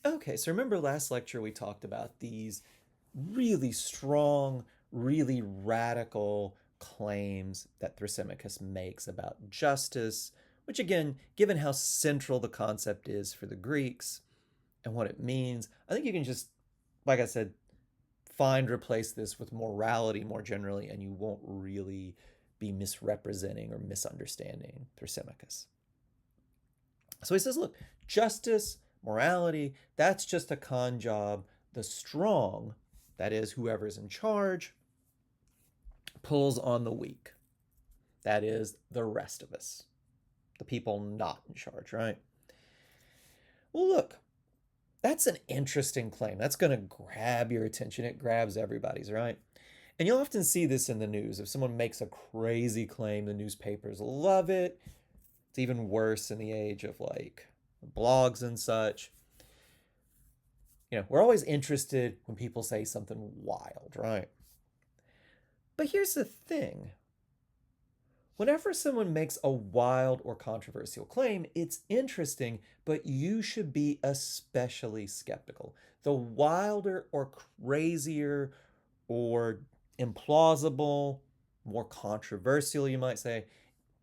Okay, so remember last lecture we talked about these really strong, really radical claims that Thrasymachus makes about justice, which again, given how central the concept is for the Greeks and what it means, I think you can just, like I said, replace this with morality more generally, and you won't really be misrepresenting or misunderstanding Thrasymachus. So he says, look, justice, morality, that's just a con job. The strong, that is, whoever's in charge, pulls on the weak. That is, the rest of us, the people not in charge, right? Well, look, that's an interesting claim. That's going to grab your attention. It grabs everybody's, right? And you'll often see this in the news. If someone makes a crazy claim, the newspapers love it. It's even worse in the age of like blogs and such. We're always interested when people say something wild, right? But here's the thing. Whenever someone makes a wild or controversial claim, it's interesting, but you should be especially skeptical. The wilder or crazier or implausible, more controversial, you might say,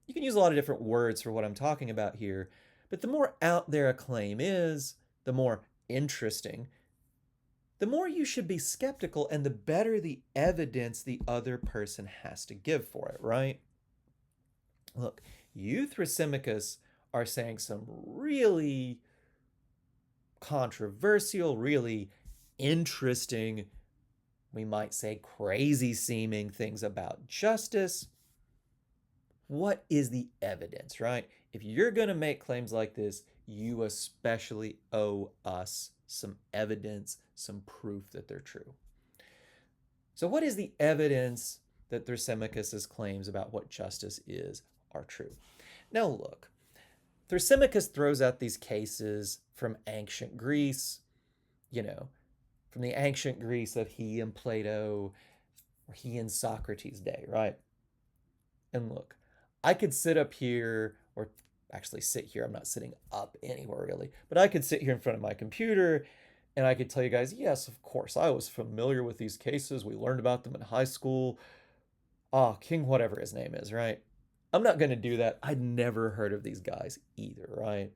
you can use a lot of different words for what I'm talking about here, but the more out there a claim is, the more interesting, the more you should be skeptical and the better the evidence the other person has to give for it, right? Look, you, Thrasymachus, are saying some really controversial, really interesting, we might say crazy seeming things about justice. What is the evidence, right? If you're going to make claims like this, you especially owe us some evidence, some proof that they're true. So, what is the evidence that Thrasymachus's claims about what justice is are true? Now, look, Thrasymachus throws out these cases from ancient Greece, from the ancient Greece of he and Plato, or he and Socrates' day, right? And look, I could sit up here, or actually sit here, I'm not sitting up anywhere really, but I could sit here in front of my computer and I could tell you guys, yes, of course, I was familiar with these cases. We learned about them in high school. Ah, King, whatever his name is, right? I'm not going to do that. I'd never heard of these guys either, right?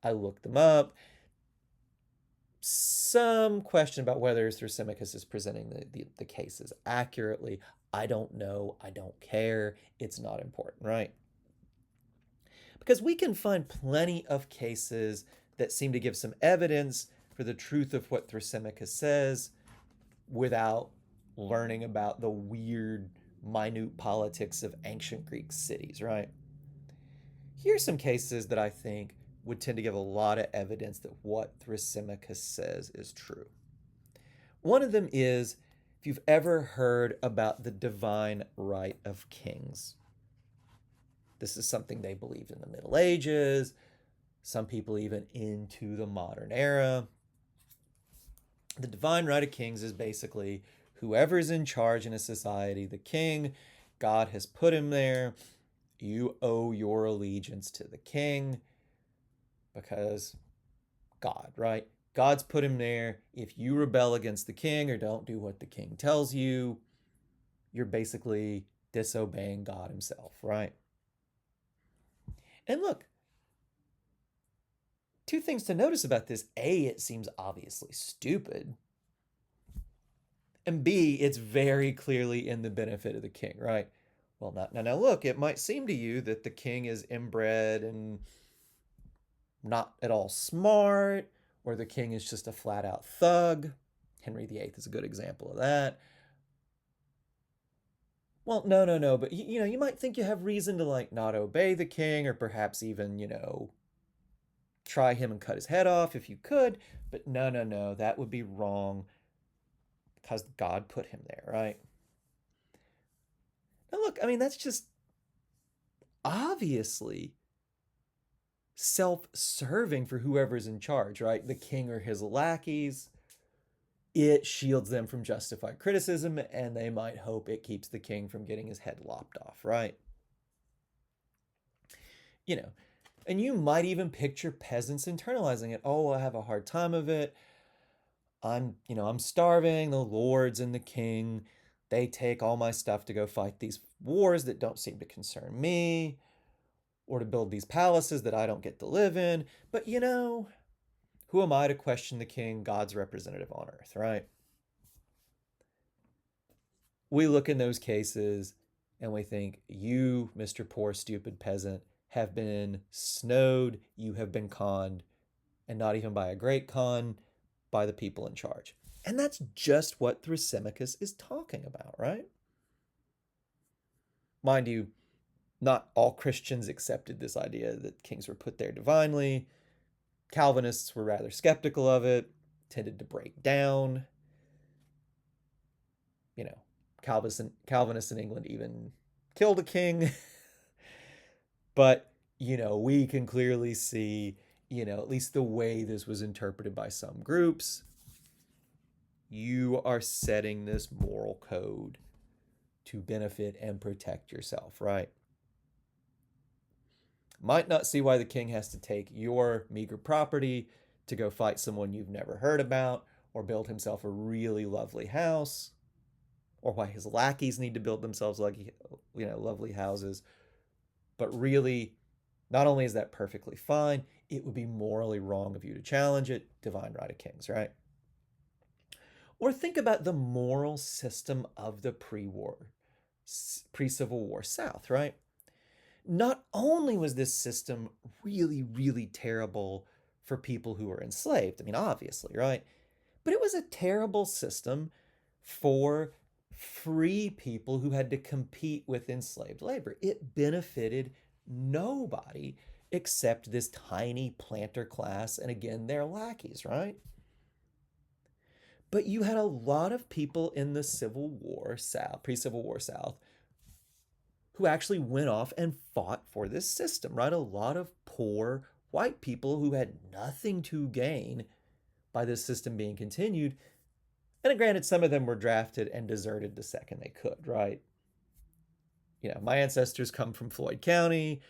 I looked them up. Some question about whether Thrasymachus is presenting the cases accurately. I don't know. I don't care. It's not important, right? Because we can find plenty of cases that seem to give some evidence for the truth of what Thrasymachus says without learning about the weird, minute politics of ancient Greek cities, right? Here's some cases that I think would tend to give a lot of evidence that what Thrasymachus says is true. One of them is if you've ever heard about the divine right of kings. This is something they believed in the Middle Ages, some people even into the modern era. The divine right of kings is basically whoever's in charge in a society, the king, God has put him there. You owe your allegiance to the king because God, right? God's put him there. If you rebel against the king or don't do what the king tells you, you're basically disobeying God himself, right? And look, two things to notice about this. A, it seems obviously stupid. And B, it's very clearly in the benefit of the king, right? Well, now, look, it might seem to you that the king is inbred and not at all smart, or the king is just a flat out thug. Henry VIII is a good example of that. Well, no, but you might think you have reason to like not obey the king, or perhaps even, try him and cut his head off if you could, but no, that would be wrong because God put him there, right? Now, look, I mean, that's just obviously self serving for whoever's in charge, right? The king or his lackeys. It shields them from justified criticism, and they might hope it keeps the king from getting his head lopped off, right? You know, And you might even picture peasants internalizing it. Oh, I have a hard time of it. I'm starving. The lords and the king, they take all my stuff to go fight these wars that don't seem to concern me, or to build these palaces that I don't get to live in. But who am I to question the king, God's representative on earth, right? We look in those cases and we think, you, Mr. Poor, stupid peasant, have been snowed, you have been conned, and not even by a great con, by the people in charge. And that's just what Thrasymachus is talking about, right? Mind you, not all Christians accepted this idea that kings were put there divinely. Calvinists were rather skeptical of it, tended to break down. You know, Calvinists in England even killed a king. But, we can clearly see, at least the way this was interpreted by some groups, you are setting this moral code to benefit and protect yourself, right? Might not see why the king has to take your meager property to go fight someone you've never heard about, or build himself a really lovely house, or why his lackeys need to build themselves lovely houses. But really, not only is that perfectly fine, it would be morally wrong of you to challenge it. Divine right of kings, right? Or think about the moral system of the pre-Civil War South, right? Not only was this system really, really terrible for people who were enslaved, I mean, obviously, right? But it was a terrible system for free people who had to compete with enslaved labor. It benefited nobody except this tiny planter class and, again, their lackeys, right? But you had a lot of people in the Civil War South, pre-Civil War South, who actually went off and fought for this system, right? A lot of poor white people who had nothing to gain by this system being continued. And granted, some of them were drafted and deserted the second they could, right? My ancestors come from Floyd County,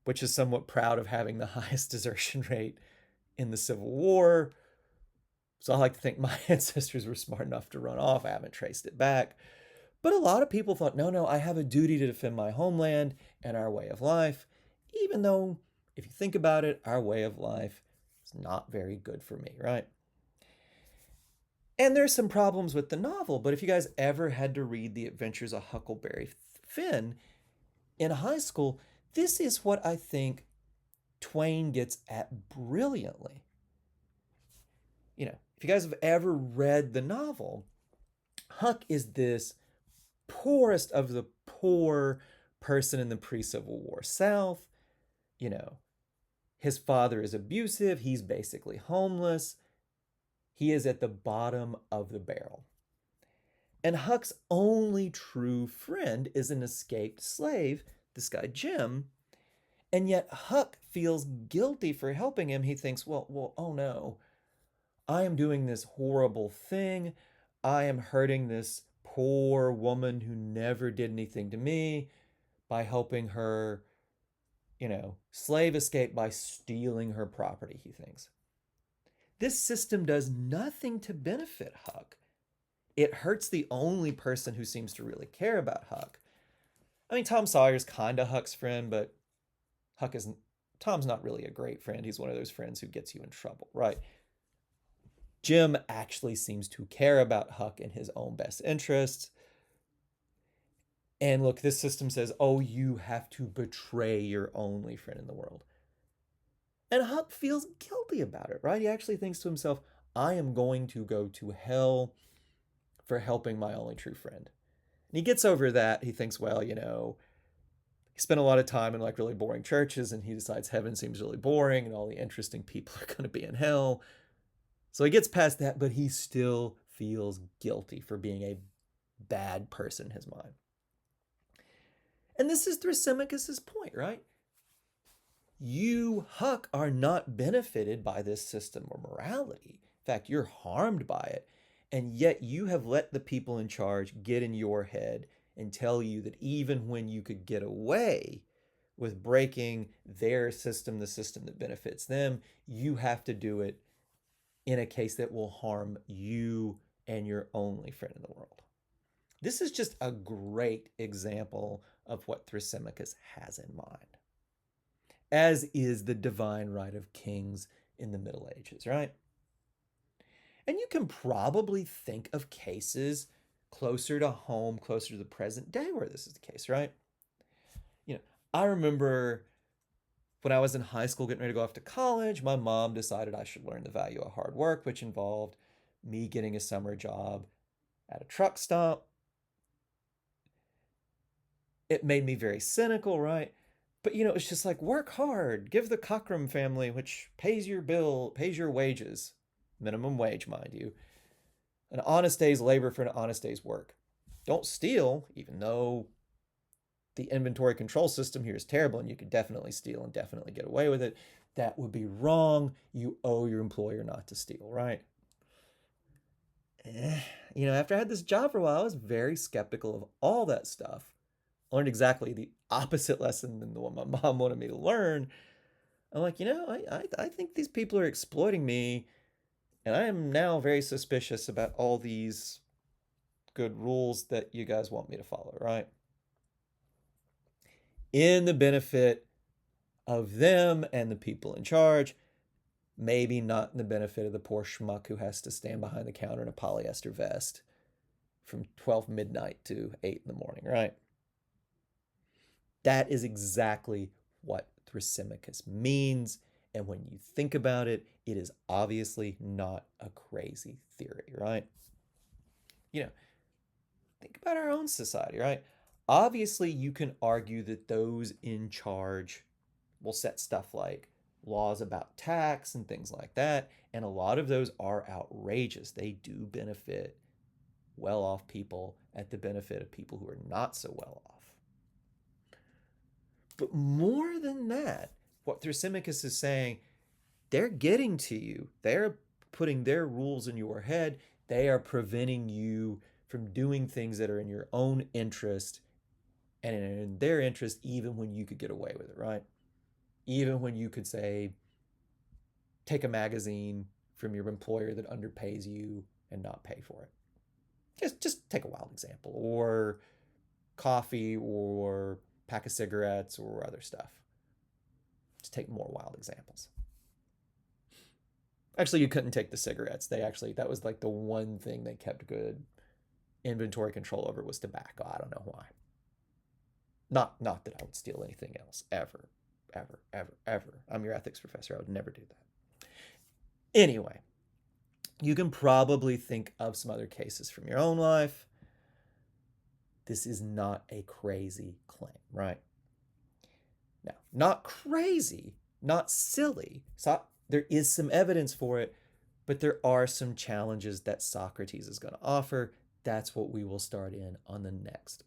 which is somewhat proud of having the highest desertion rate in the Civil War. So I like to think my ancestors were smart enough to run off. I haven't traced it back. But a lot of people thought, no, I have a duty to defend my homeland and our way of life, even though, if you think about it, our way of life is not very good for me, right? And there's some problems with the novel, but if you guys ever had to read The Adventures of Huckleberry Finn in high school, this is what I think Twain gets at brilliantly. If you guys have ever read the novel, Huck is this poorest of the poor person in the pre-Civil War South. His father is abusive. He's basically homeless. He is at the bottom of the barrel. And Huck's only true friend is an escaped slave, this guy Jim. And yet Huck feels guilty for helping him. He thinks, well, oh no, I am doing this horrible thing. I am hurting this poor woman who never did anything to me by helping her, slave escape by stealing her property, he thinks. This system does nothing to benefit Huck. It hurts the only person who seems to really care about Huck. I mean, Tom Sawyer's kind of Huck's friend, but Tom's not really a great friend. He's one of those friends who gets you in trouble, right? Jim actually seems to care about Huck in his own best interests. And look, this system says, oh, you have to betray your only friend in the world. And Huck feels guilty about it, right? He actually thinks to himself, I am going to go to hell for helping my only true friend. And he gets over that. He thinks, well, he spent a lot of time in really boring churches, and he decides heaven seems really boring and all the interesting people are going to be in hell. So he gets past that, but he still feels guilty for being a bad person in his mind. And this is Thrasymachus' point, right? You, Huck, are not benefited by this system of morality. In fact, you're harmed by it. And yet you have let the people in charge get in your head and tell you that even when you could get away with breaking their system, the system that benefits them. You have to do it in a case that will harm you and your only friend in the world. This is just a great example of what Thrasymachus has in mind, as is the divine right of kings in the Middle Ages, right? And you can probably think of cases closer to home, closer to the present day where this is the case, right? You know, I remember when I was in high school getting ready to go off to college, my mom decided I should learn the value of hard work, which involved me getting a summer job at a truck stop. It made me very cynical, right? But it's just like, work hard, give the Cockrum family, which pays your bill, pays your wages, minimum wage, mind you, an honest day's labor for an honest day's work. Don't steal, even though the inventory control system here is terrible and you could definitely steal and definitely get away with it. That would be wrong. You owe your employer not to steal, right? After I had this job for a while, I was very skeptical of all that stuff. I learned exactly the opposite lesson than the one my mom wanted me to learn. I'm like, I think these people are exploiting me, and I am now very suspicious about all these good rules that you guys want me to follow, right? In the benefit of them and the people in charge, maybe not in the benefit of the poor schmuck who has to stand behind the counter in a polyester vest from 12 midnight to 8 in the morning, right? That is exactly what Thrasymachus means. And when you think about it, it is obviously not a crazy theory, right? Think about our own society, right? Obviously, you can argue that those in charge will set stuff like laws about tax and things like that. And a lot of those are outrageous. They do benefit well off people at the benefit of people who are not so well off. But more than that, what Thrasymachus is saying, they're getting to you. They're putting their rules in your head. They are preventing you from doing things that are in your own interest and in their interest, even when you could get away with it, right? Even when you could say, take a magazine from your employer that underpays you and not pay for it. Just take a wild example, or coffee, or pack of cigarettes, or other stuff. Just take more wild examples. Actually, you couldn't take the cigarettes. That was like the one thing they kept good inventory control over was tobacco. I don't know why. Not that I would steal anything else, ever, ever, ever, ever. I'm your ethics professor. I would never do that. Anyway, you can probably think of some other cases from your own life. This is not a crazy claim, right? Now, not crazy, not silly. So there is some evidence for it, but there are some challenges that Socrates is going to offer. That's what we will start in on the next